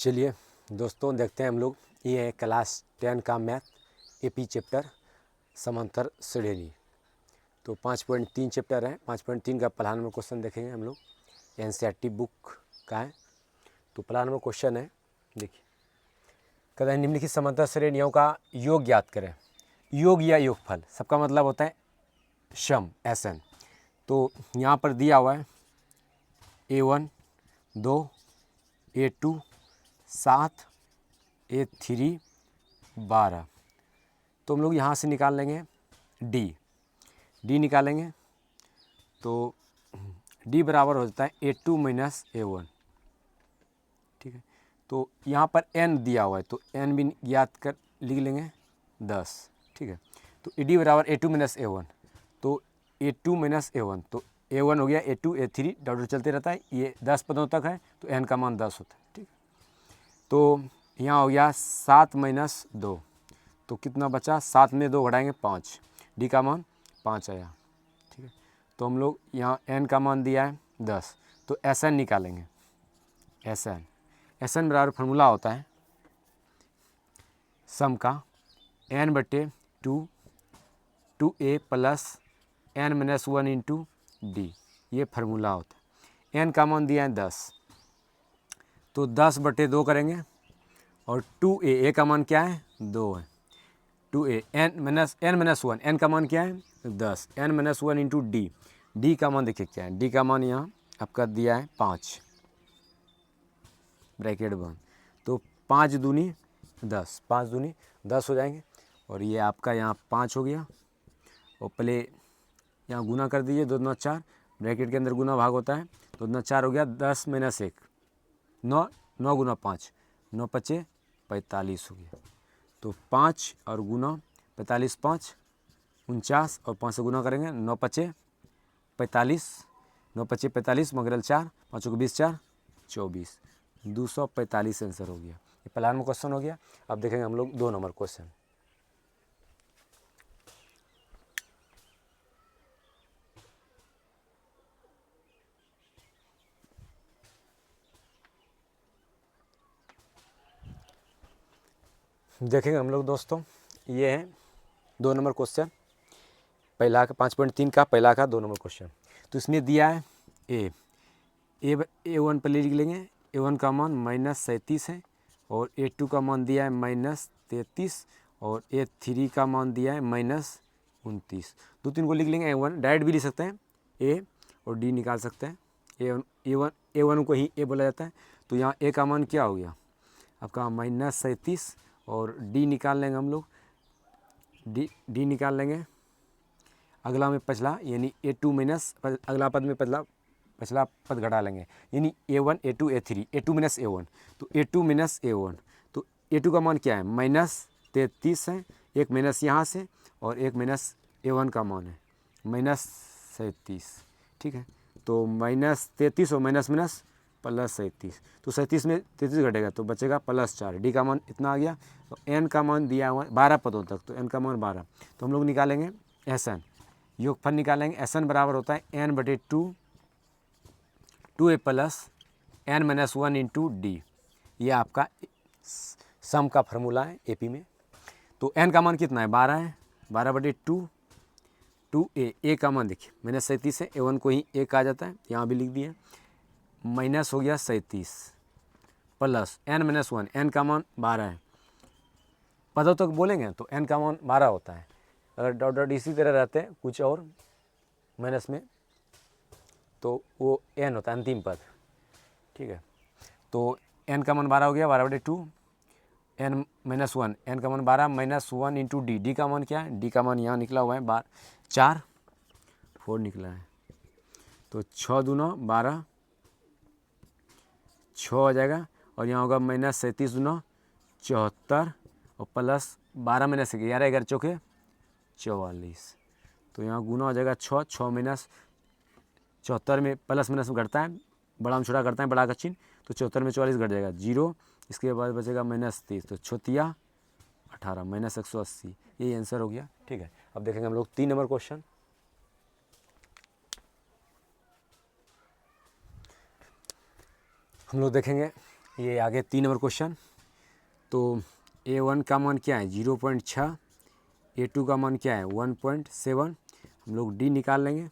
चलिए दोस्तों देखते हैं हम लोग। ये है क्लास 10 का मैथ एपी चैप्टर समांतर श्रेणी। तो 5.3 चैप्टर है। 5.3 का पहला नंबर क्वेश्चन देखेंगे हम लोग। एनसीईआरटी बुक का है। तो पहला नंबर क्वेश्चन है, देखिए, कहते हैं निम्नलिखित समांतर श्रेणियों का योग ज्ञात करें। योग या योगफल, सबका मतलब होता है सम, SN। तो यहाँ पर दिया हुआ है A1 2, A2 7, A3 12। तो हम लोग यहाँ से निकाल लेंगे डी निकालेंगे। तो डी बराबर हो जाता है A2 माइनस A1, ठीक है। तो यहाँ पर n दिया हुआ है तो n भी ज्ञात कर लिख लेंगे 10, ठीक है। तो डी बराबर A2 माइनस A1, तो A2 माइनस A1, तो A1 हो गया, A2 A3 डॉट चलते रहता है। ये 10 पदों तक है तो n का मान 10 होता है, ठीक है। तो यहाँ हो गया 7 माइनस 2, तो कितना बचा, 7 में 2 घटाएंगे 5, डी का मान 5 आया, ठीक है। तो हम लोग यहाँ n का मान दिया है 10, तो SN निकालेंगे। SN बराबर फार्मूला होता है सम का n/2 2a plus n minus 1 into D, ये फार्मूला होता है। n का मान दिया है 10, तो 10/2 करेंगे और 2a का मान क्या है, 2 है। 2a n माइनस 1, n का मान क्या है 10, n माइनस 1 इंटू डी का मान देखिए क्या है। डी का मान यहाँ आपका दिया है 5, ब्रैकेट बंद। तो 5 दूनी 10, 5 दूनी 10 हो जाएंगे। और ये आपका यहाँ 5 हो गया, और पहले यहाँ गुना कर दीजिए, 2 दूना 4, ब्रैकेट के अंदर गुना भाग होता है, तो 2 दूना 4 हो गया, 10 माइनस 1 9, 9 गुना 5 9 5 45 हो गया। तो 5 और गुना 45, 5 49, और 5 से गुना करेंगे 9 5 45, 9 5 45 मगरल 4, 5 को 20 4 24, 245 आंसर हो गया। ये पहला नंबर क्वेश्चन हो गया। अब देखेंगे हम लोग 2 नंबर क्वेश्चन। देखेंगे हम लोग दोस्तों, ये है 2 नंबर क्वेश्चन, पहला का 5.3 का पहला का 2 नंबर क्वेश्चन। तो इसमें दिया है A1 पर लिख लेंगे। A1 का मान -37 है, और A2 का मान दिया है -33, और A3 का मान दिया है -29। 2-3 को लिख लेंगे। A1 डायरेक्ट भी लिख सकते हैं, A और D निकाल सकते हैं। A1 को ही A बोला जाता है। तो यहाँ A का मान क्या हो गया आपका -37, और D निकाल लेंगे हम लोग। डी निकाल लेंगे। अगला में पछला यानी A2 माइनस अगला पद में पछला पद घटा लेंगे, यानी A1 A2 A3, A2 minus A1, तो A2 माइनस A1, तो A2 का मान क्या है -33 है, एक माइनस यहाँ से और एक माइनस A1 का मान है -37, ठीक है। तो -33 और माइनस माइनस +37, तो 37 में 33 घटेगा तो बचेगा +4, डी का मान इतना आ गया। तो n का मान दिया हुआ 12 पदों तक, तो n का मान 12। तो हम लोग निकालेंगे SN, योगफल निकालेंगे। SN बराबर होता है n/2 2a plus n minus 1 into D, ये आपका सम का फार्मूला है एपी में। तो n का मान कितना है 12 है, 12/2 2a का मान देखिए -37 है, A1 को ही 1 आ जाता है, यहाँ भी लिख दिए। माइनस हो गया 37 प्लस n माइनस 1, n का मान 12 है। पदों तक बोलेंगे तो n का मान 12 होता है। अगर डॉट डॉट इसी तरह रहते हैं कुछ और माइनस में, तो वो n होता है अंतिम पद, ठीक है। तो n का मान 12 हो गया, 12/2 n माइनस 1, n का मान 12 माइनस 1 इंटू डी का मान क्या है, डी का मान यहाँ निकला हुआ है 4 निकला है। तो 6 दूना 12, 6 हो जाएगा, और यहाँ होगा -37 दूना 74, और प्लस 12 माइनस 11 11 चौके 44, तो यहाँ गुना हो जाएगा 6 माइनस 74 में प्लस माइनस में घटता है, बड़ा में छोटा करता है, बड़ा का चिन्ह, तो 74 में 44 घट जाएगा 0, इसके बाद बचेगा -23, तो 6 18 -180, ये आंसर हो गया, ठीक है। अब देखेंगे हम लोग 3 नंबर क्वेश्चन। हम लोग देखेंगे ये आगे 3 नंबर क्वेश्चन। तो A1 का मान क्या है 0.6, A2 का मान क्या है 1.7। हम लोग D निकाल लेंगे।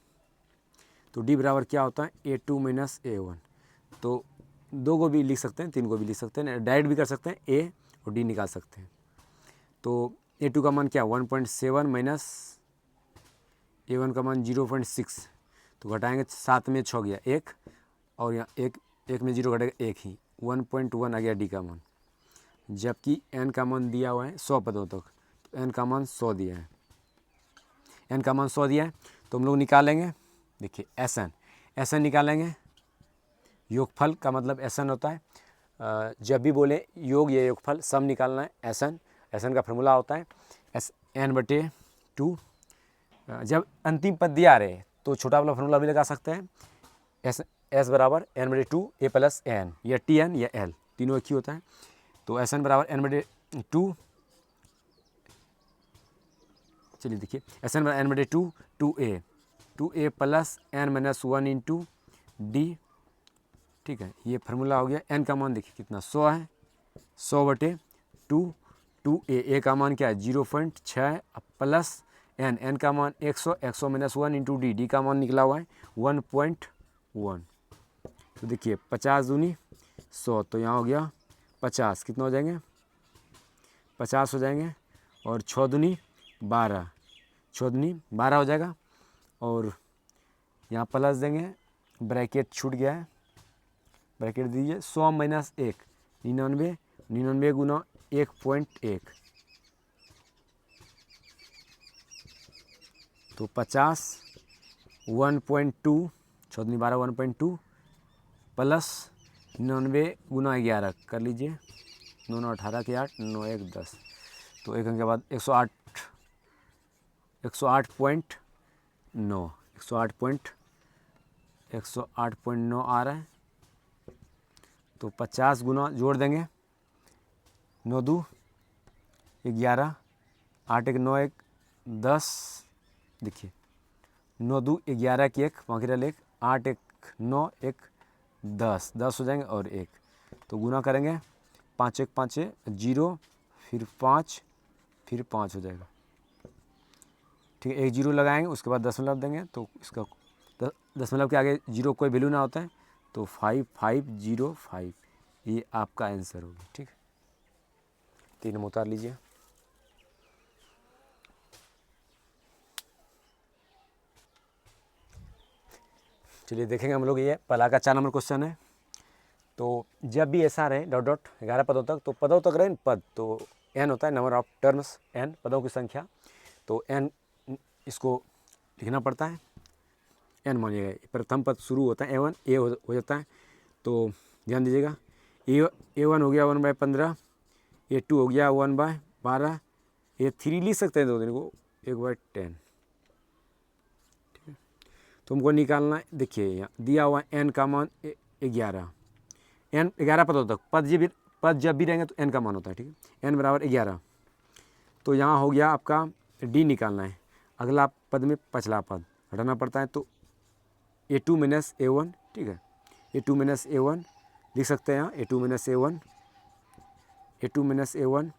तो D बराबर क्या होता है A2 माइनस A1। तो 2 को भी लिख सकते हैं, 3 को भी लिख सकते हैं, डायरेक्ट भी कर सकते हैं, A और D निकाल सकते हैं। तो A2 का मान क्या 1.7 माइनस A1 का मान 0.6। तो घटाएंगे 7 में 6 गया 1, और यहाँ एक में 0 घटेगा 1 ही, 1.1 आ गया D का मान। जबकि N का मान दिया हुआ है 100 पदों तक, तो N का मान 100 दिया है, N का मान 100 दिया है। तो हम लोग निकालेंगे, देखिए SN निकालेंगे। योगफल का मतलब SN होता है, जब भी बोले योग या योगफल सम निकालना है SN का फार्मूला होता है SN/2। जब अंतिम पद दिया रहे तो छोटा वाला फार्मूला भी लगा सकते हैं, S बराबर N/2 A प्लस N, या TN या L, तीनों एक ही होता है। तो SN बराबर N/2, चलिए देखिए SN बराबर N/2 2A plus N-1 into D, ठीक है। ये फार्मूला हो गया। N का मान देखिए कितना 100 है, 100/2, 2A का मान क्या है 0.6 प्लस N का मान 100, 100-1 इंटू D का मान निकला हुआ है 1.1। तो देखिए 50 दूनी 100, तो यहाँ हो गया 50, कितना हो जाएंगे 50 हो जाएंगे, और 6 दूनी 12, 6 दूनी 12 हो जाएगा, और यहाँ प्लस देंगे, ब्रैकेट छूट गया है, ब्रैकेट दीजिए 100 माइनस 1 99, 99 गुना 1.1, तो 50 1.2, 6 दूनी 12 1.2 प्लस 99 गुना 11 कर लीजिए, 9 9 18 के 8, 9 1 10, तो एक अंक के बाद 108, 108.9, 108.9 आ रहा है। तो 50 गुना जोड़ देंगे, 9 2 11, 8 1 9 1 10, देखिए 9 2 11 की 1 बाकी रहा 1, 8 1 9 1 10, 10 हो जाएंगे और 1, तो गुना करेंगे 5 1 5 0, फिर 5, फिर 5 हो जाएगा, ठीक है। एक जीरो लगाएंगे, उसके बाद दशमलव देंगे, तो इसका दशमलव के आगे जीरो कोई वैल्यू ना होता है, तो 5505 ये आपका आंसर होगा, ठीक है। 3 में उतार लीजिए। चलिए देखेंगे हम लोग, ये पहला का 4 नंबर क्वेश्चन है। तो जब भी ऐसा रहे डॉट डॉट 11 पदों तक, तो पदों तक रहे पद, तो n होता है नंबर ऑफ टर्म्स, n पदों की संख्या, तो n इसको लिखना पड़ता है, n मानिएगा प्रथम पद शुरू होता है A1 A हो जाता है। तो ध्यान दीजिएगा, A1 हो गया 1/15, A2 हो गया 1/12, A3 लिख सकते हैं 2 दिन को 1/10, ठीक है। तो हमको निकालना है, देखिए यहाँ दिया हुआ n का मान 11, n 11 पदों तक, पद जब भी रहेंगे तो n का मान होता है, ठीक है। n बराबर 11, तो यहाँ हो गया आपका D निकालना है, अगला पद में पछला पद हटाना पड़ता है, तो A2 माइनस A1, ठीक है। A2 माइनस A1 लिख सकते हैं यहाँ, A2 minus A1, A2 minus A1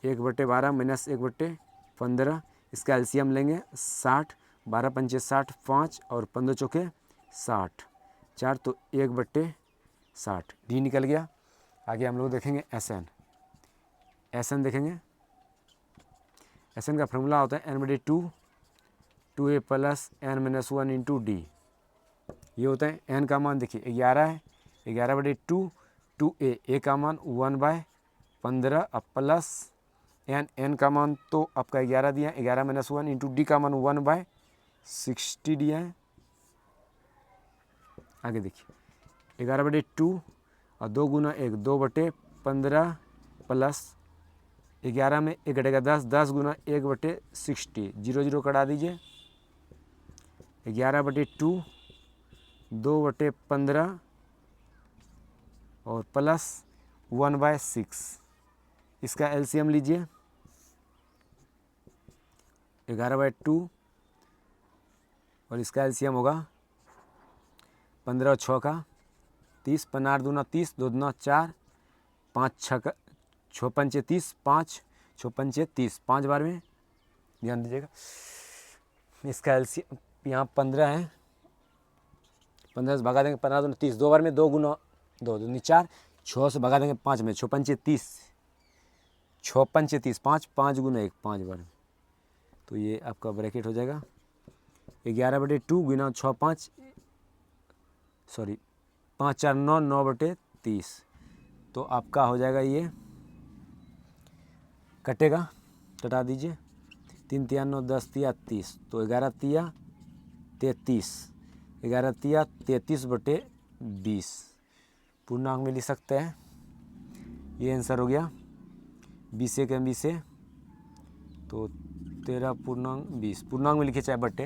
1/12 minus 1/15, इसका एलसीएम लेंगे 60, 12 पंचे 60, 5 और 15 चौके 60, 4, तो 1/60, D निकल गया। आगे हम लोग देखेंगे SN देखेंगे, SN का फार्मूला होता है N/2 2A plus N-1 into D, ये होता है। n का मान देखिए 11 है, 11/2 2A का मान 1/15 प्लस n का मान तो आपका 11 दिया है, 11-1 इंटू D का मान 1/60 दिया है। आगे देखिए 11/2 और 2 गुना 1 2/15 प्लस 11 में 1 घटेगा 10, 10 गुना 1/60, 0 0 कटा दीजिए, 11/2 2/15 और प्लस 1/6, इसका एलसीएम लीजिए 11/2 और इसका एलसीएम होगा 15 और 6 का 30, 15 दूना 30, 2 दूना 4, छः पंचे 30, 5 6 पंचे 30, 5 बार में ध्यान दीजिएगा। इसका एलसीएम यहाँ 15 है, 15 से भगा देंगे 15 दूनी 30, 2 बार में 2 गुना 2 दूनी 4, 6 से भगा देंगे 5 में, 6 पंचे 30, 6 पंचे 30, 5 गुना 1, 5 बार में। तो ये आपका ब्रैकेट हो जाएगा 11/2 गुना 6 5 सॉरी 5 4 9, 9/30। तो आपका हो जाएगा ये कटेगा, कटा दीजिए, 3 तिया 9, 10 तिया 30, तो 11 तिया 33, 11 तिया 33/20 पूर्णांक में लिख सकते हैं। ये आंसर हो गया 20 के 20 से, तो 13.20 पूर्णांक में लिखे चाहे बट्टे,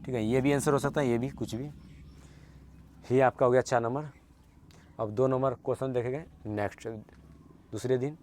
ठीक है। ये भी आंसर हो सकता है, ये भी कुछ भी। ये आपका हो गया 4 नंबर। अब 2 नंबर क्वेश्चन देखेंगे नेक्स्ट दूसरे दिन।